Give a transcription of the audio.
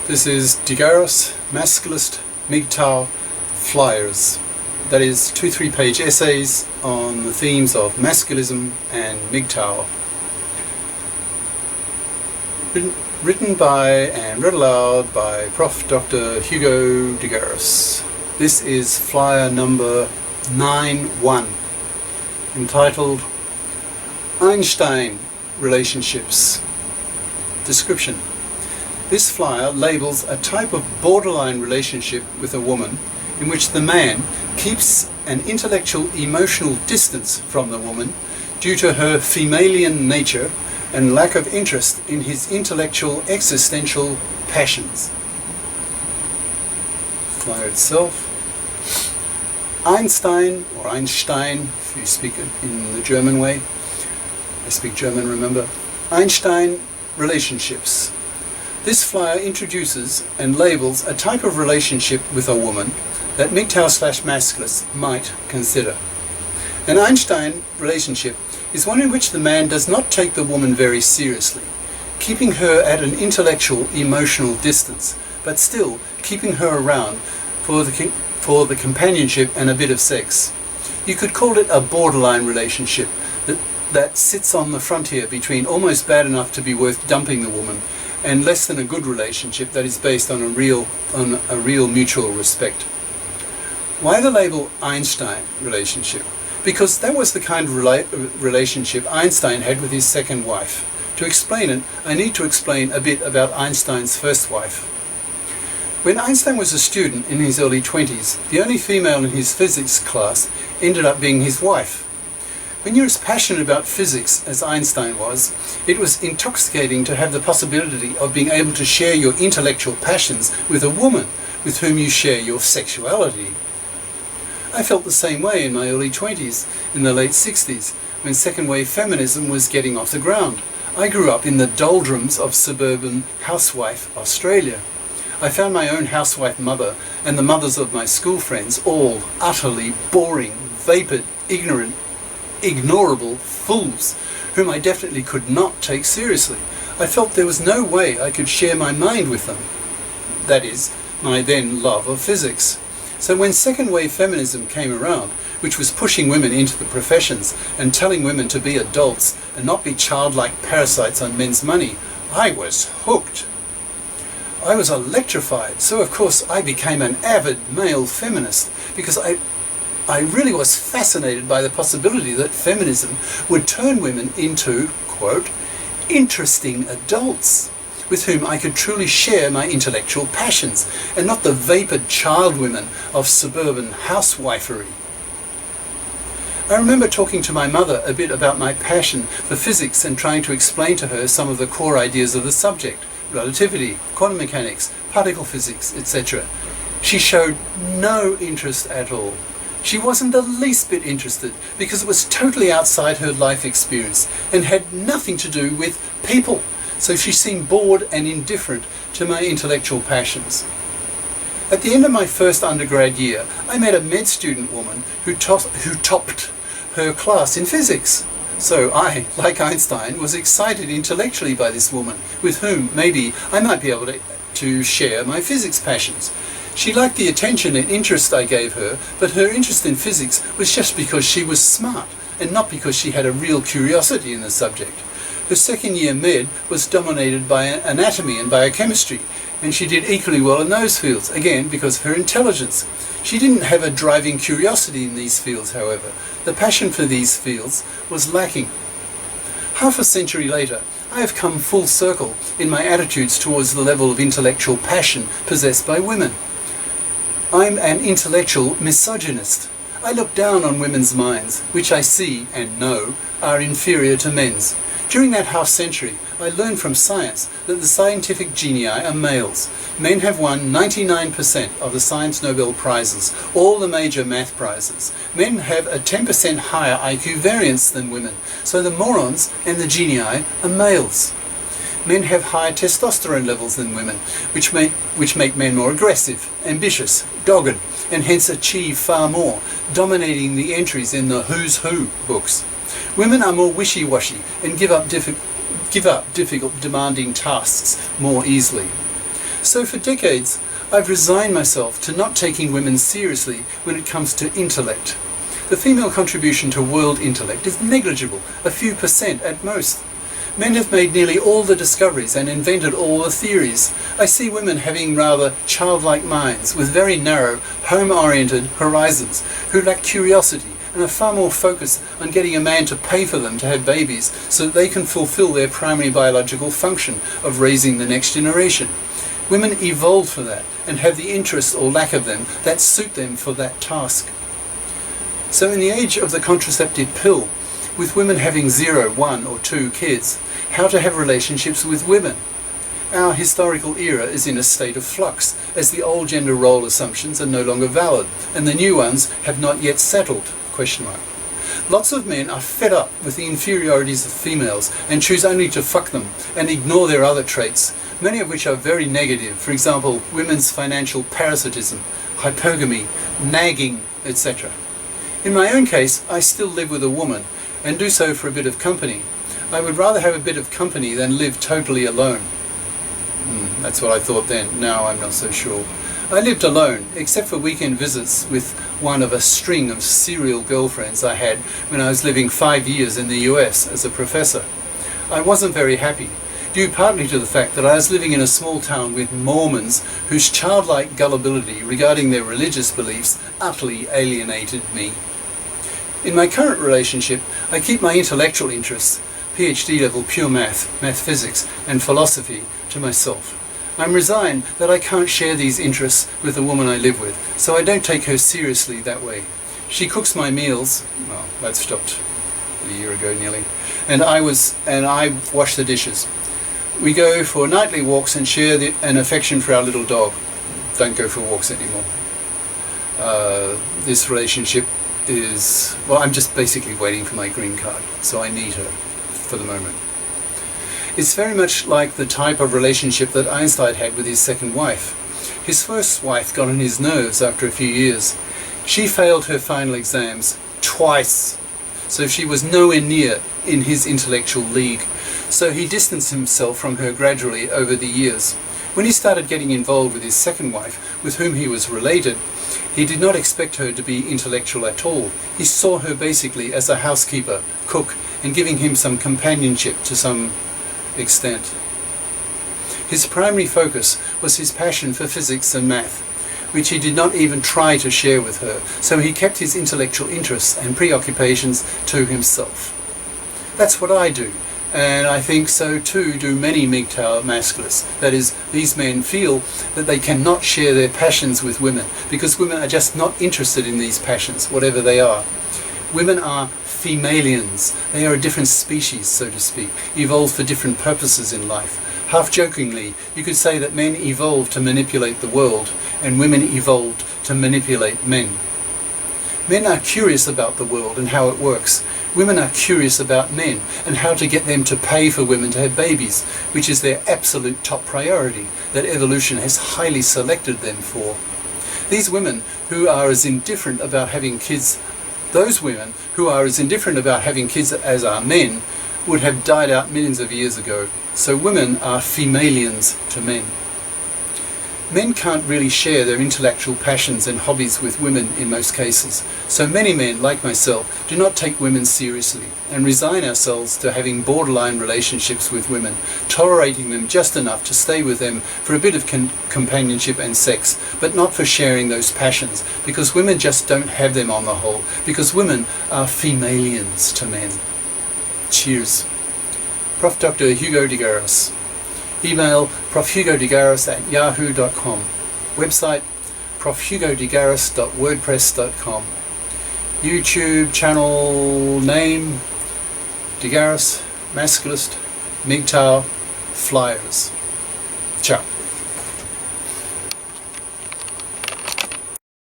This is Digaros, Masculist, MGTOW, Flyers. That is 2 3-page essays on the themes of masculism and MGTOW. Written by and read aloud by Prof. Dr. Hugo Digaros. This is flyer number 9-1, entitled Einstein Relationships. Description. This flyer labels a type of borderline relationship with a woman in which the man keeps an intellectual emotional distance from the woman due to her Femalian nature and lack of interest in his intellectual existential passions. Flyer itself. Einstein, or Einstein, if you speak it in the German way. I speak German, remember. Einstein relationships. This flyer introduces and labels a type of relationship with a woman that MGTOW/Masculists might consider. An Einstein relationship is one in which the man does not take the woman very seriously, keeping her at an intellectual, emotional distance, but still keeping her around for the companionship and a bit of sex. You could call it a borderline relationship that sits on the frontier between almost bad enough to be worth dumping the woman and less than a good relationship that is based on a real mutual respect. Why the label Einstein relationship? Because that was the kind of relationship Einstein had with his second wife. To explain it, I need to explain a bit about Einstein's first wife. When Einstein was a student in his early 20s, the only female in his physics class ended up being his wife. When you're as passionate about physics as Einstein was, it was intoxicating to have the possibility of being able to share your intellectual passions with a woman with whom you share your sexuality. I felt the same way in my early 20s, in the late 60s, when second-wave feminism was getting off the ground. I grew up in the doldrums of suburban housewife Australia. I found my own housewife mother and the mothers of my school friends all utterly boring, vapid, ignorant, ignorable fools, whom I definitely could not take seriously. I felt there was no way I could share my mind with them. That is, my then love of physics. So when second-wave feminism came around, which was pushing women into the professions and telling women to be adults and not be childlike parasites on men's money, I was hooked. I was electrified, so of course I became an avid male feminist because I really was fascinated by the possibility that feminism would turn women into, quote, interesting adults with whom I could truly share my intellectual passions and not the vapid child women of suburban housewifery. I remember talking to my mother a bit about my passion for physics and trying to explain to her some of the core ideas of the subject, relativity, quantum mechanics, particle physics, etc. She showed no interest at all. She wasn't the least bit interested because it was totally outside her life experience and had nothing to do with people. So she seemed bored and indifferent to my intellectual passions. At the end of my first undergrad year, I met a med student woman who topped her class in physics. So I, like Einstein, was excited intellectually by this woman, with whom maybe I might be able to share my physics passions. She liked the attention and interest I gave her, but her interest in physics was just because she was smart, and not because she had a real curiosity in the subject. Her second year med was dominated by anatomy and biochemistry, and she did equally well in those fields, again because of her intelligence. She didn't have a driving curiosity in these fields, however. The passion for these fields was lacking. Half a century later, I have come full circle in my attitudes towards the level of intellectual passion possessed by women. I'm an intellectual misogynist. I look down on women's minds, which I see and know are inferior to men's. During that half century, I learned from science that the scientific genii are males. Men have won 99% of the Science Nobel Prizes, all the major math prizes. Men have a 10% higher IQ variance than women, so the morons and the genii are males. Men have higher testosterone levels than women, which make men more aggressive, ambitious, dogged, and hence achieve far more, dominating the entries in the Who's Who books. Women are more wishy-washy and give up difficult, demanding tasks more easily. So for decades, I've resigned myself to not taking women seriously when it comes to intellect. The female contribution to world intellect is negligible, a few % at most. Men have made nearly all the discoveries and invented all the theories. I see women having rather childlike minds with very narrow, home-oriented horizons, who lack curiosity and are far more focused on getting a man to pay for them to have babies so that they can fulfill their primary biological function of raising the next generation. Women evolved for that and have the interest or lack of them that suit them for that task. So in the age of the contraceptive pill, with women having 0, 1 or 2 kids, how to have relationships with women. Our historical era is in a state of flux, as the old gender role assumptions are no longer valid, and the new ones have not yet settled, ? Lots of men are fed up with the inferiorities of females and choose only to fuck them and ignore their other traits, many of which are very negative, for example, women's financial parasitism, hypergamy, nagging, etc. In my own case, I still live with a woman, and do so for a bit of company. I would rather have a bit of company than live totally alone. That's what I thought then. Now I'm not so sure. I lived alone, except for weekend visits with one of a string of serial girlfriends I had when I was living 5 years in the US as a professor. I wasn't very happy, due partly to the fact that I was living in a small town with Mormons whose childlike gullibility regarding their religious beliefs utterly alienated me. In my current relationship, I keep my intellectual interests, PhD level pure math, physics, and philosophy, to myself. I'm resigned that I can't share these interests with the woman I live with, so I don't take her seriously that way. She cooks my meals, well, that stopped a year ago nearly, and I wash the dishes. We go for nightly walks and share an affection for our little dog. Don't go for walks anymore. This relationship is, well, I'm just basically waiting for my green card, so I need her for the moment. It's very much like the type of relationship that Einstein had with his second wife. His first wife got on his nerves after a few years. She failed her final exams twice, so she was nowhere near in his intellectual league. So he distanced himself from her gradually over the years. When he started getting involved with his second wife, with whom he was related, he did not expect her to be intellectual at all. He saw her basically as a housekeeper, cook, and giving him some companionship to some extent. His primary focus was his passion for physics and math, which he did not even try to share with her, so he kept his intellectual interests and preoccupations to himself. That's what I do, and I think so too do many MGTOW masculists. That is, these men feel that they cannot share their passions with women, because women are just not interested in these passions, whatever they are. Women are femalians. They are a different species, so to speak, evolved for different purposes in life. Half jokingly, you could say that men evolved to manipulate the world, and women evolved to manipulate men. Men are curious about the world and how it works. Women are curious about men and how to get them to pay for women to have babies, which is their absolute top priority that evolution has highly selected them for. These women who are as indifferent about having kids, those women who are as indifferent about having kids as are men, would have died out millions of years ago. So women are femalians to men. Men can't really share their intellectual passions and hobbies with women in most cases, so many men, like myself, do not take women seriously and resign ourselves to having borderline relationships with women, tolerating them just enough to stay with them for a bit of companionship and sex, but not for sharing those passions, because women just don't have them on the whole, because women are femalians to men. Cheers. Prof. Dr. Hugo de Garis. Email profhugodegaris@yahoo.com. Website profhugodegaris.wordpress.com. YouTube channel name De Garis, Masculist, MGTOW, Flyers. Ciao.